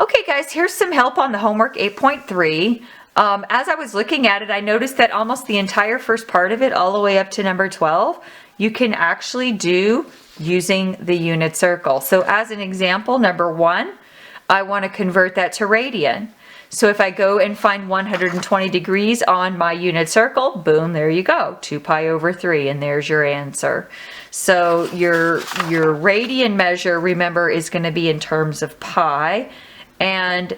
Okay guys, here's some help on the homework 8.3. As I was looking at it, I noticed that almost the entire first part of it, all the way up to number 12, you can actually do using the unit circle. So as an example, number 1, I want to convert that to radian. So if I go and find 120 degrees on my unit circle, boom, there you go, 2 pi over 3, and there's your answer. So your radian measure, remember, is going to be in terms of pi, and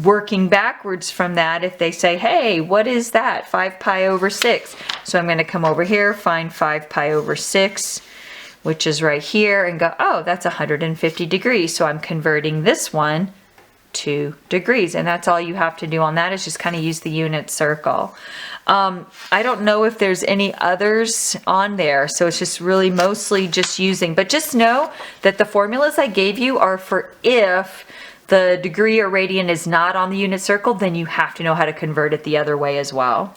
working backwards from that, if they say, hey, what is that? 5 pi over 6. So I'm going to come over here, find 5 pi over 6, which is right here, and go, oh, that's 150 degrees. So I'm converting this one to degrees, and that's all you have to do on that, is just kind of use the unit circle. I don't know if there's any others on there, so it's just really mostly just using, but just know that the formulas I gave you are for if the degree or radian is not on the unit circle, then you have to know how to convert it the other way as well.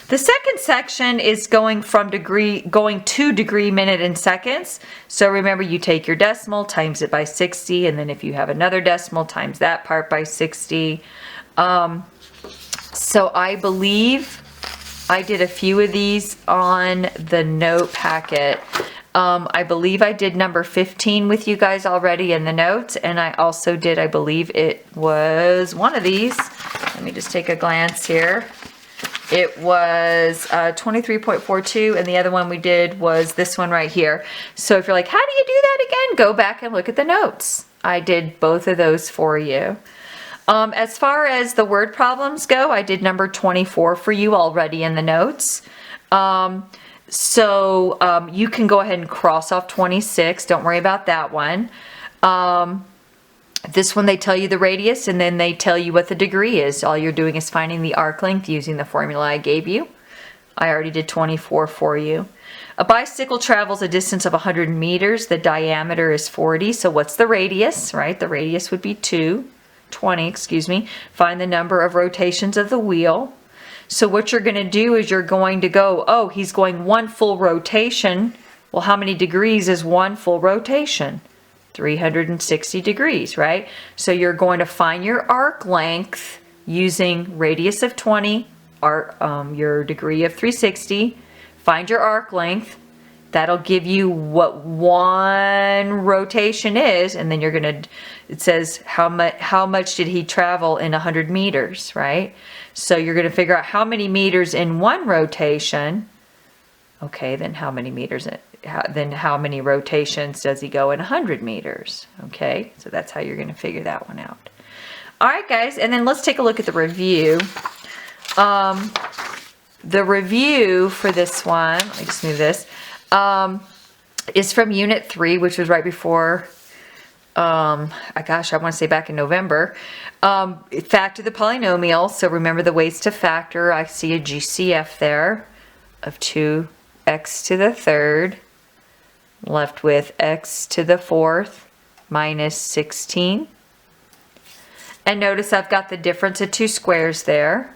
The second section is going to degree, minute, and seconds. So remember, you take your decimal, times it by 60, and then if you have another decimal, times that part by 60. So I believe I did a few of these on the note packet. I believe I did number 15 with you guys already in the notes, and I also did, I believe it was one of these. Let me just take a glance here. It was 23.42, and the other one we did was this one right here. So if you're like, how do you do that again? Go back and look at the notes. I did both of those for you. As far as the word problems go, I did number 24 for you already in the notes. So you can go ahead and cross off 26. Don't worry about that one. This one, they tell you the radius, and then they tell you what the degree is. All you're doing is finding the arc length using the formula I gave you. I already did 24 for you. A bicycle travels a distance of 100 meters. The diameter is 40. So what's the radius, right? The radius would be 20, excuse me. Find the number of rotations of the wheel. So what you're going to do is you're going to go, oh, he's going 1 full rotation. Well, how many degrees is 1 full rotation? 360 degrees, right? So you're going to find your arc length using radius of 20, your degree of 360. Find your arc length. That'll give you what 1 rotation is, and then you're gonna, it says how much did he travel in 100 meters, right? So you're gonna figure out how many meters in 1 rotation. Okay, then how many meters, then how many rotations does he go in 100 meters? Okay, so that's how you're going to figure that one out. All right, guys, and then let's take a look at the review. The review for this one, let me just move this, is from Unit 3, which was right before, I want to say back in November. Factor the polynomial, so remember the ways to factor. I see a GCF there of 2x to the third, left with x to the fourth minus 16. And notice I've got the difference of 2 squares there.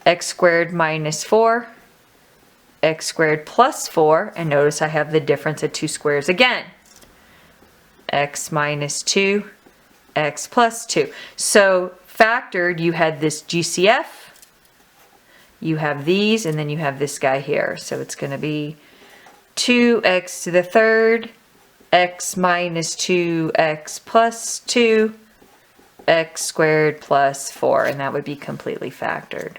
X squared minus 4, x squared plus 4, and notice I have the difference of 2 squares again. X minus 2, x plus 2. So factored, you had this GCF, you have these, and then you have this guy here. So it's going to be 2x to the third, x minus 2x plus 2, x squared plus 4, and that would be completely factored.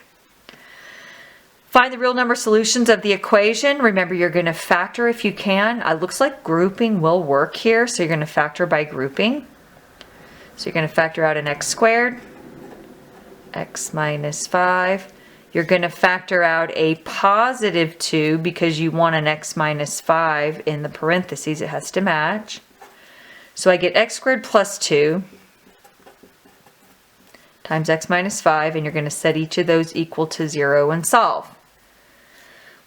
Find the real number solutions of the equation. Remember, you're going to factor if you can. It looks like grouping will work here, so you're going to factor by grouping. So you're going to factor out an x squared, x minus 5. You're going to factor out a positive 2 because you want an x minus 5 in the parentheses. It has to match. So I get x squared plus 2 times x minus 5, and you're going to set each of those equal to 0 and solve.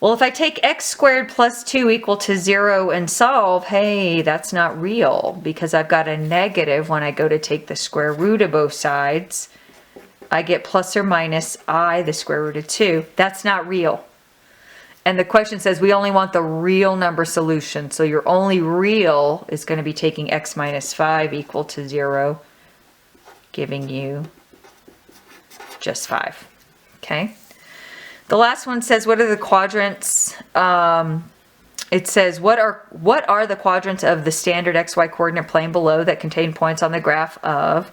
Well, if I take x squared plus 2 equal to 0 and solve, hey, that's not real because I've got a negative when I go to take the square root of both sides. I get plus or minus I, the square root of 2. That's not real. And the question says we only want the real number solution. So your only real is going to be taking x minus 5 equal to 0 giving you just 5. Okay. The last one says, what are the quadrants? It says, what are the quadrants of the standard XY coordinate plane below that contain points on the graph of?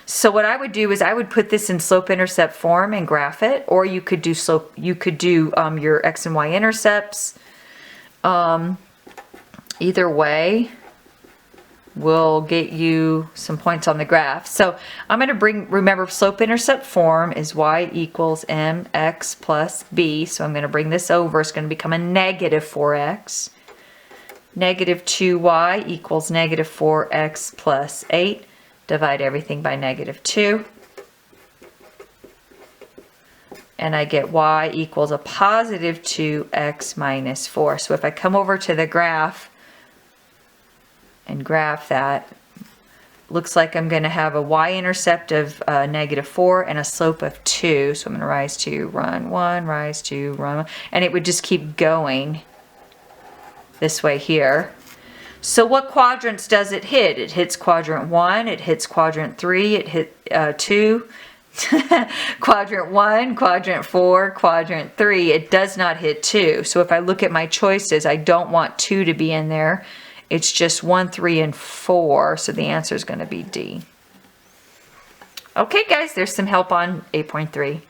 So what I would do is I would put this in slope-intercept form and graph it, or you could do your X and Y intercepts. Either way will get you some points on the graph. So I'm going to remember slope-intercept form is y equals mx plus b. So I'm going to bring this over. It's going to become a negative 4x. Negative 2y equals negative 4x plus 8. Divide everything by negative 2. And I get y equals a positive 2x minus 4. So if I come over to the graph and graph that, looks like I'm going to have a y-intercept of negative 4 and a slope of 2. So I'm going to rise 2, run 1, rise 2, run 1. And it would just keep going this way here. So what quadrants does it hit? It hits quadrant 1, it hits quadrant 3, it hit 2, quadrant 1, quadrant 4, quadrant 3. It does not hit 2. So if I look at my choices, I don't want 2 to be in there. It's just 1, 3, and 4. So the answer is going to be D. Okay, guys, there's some help on 8.3.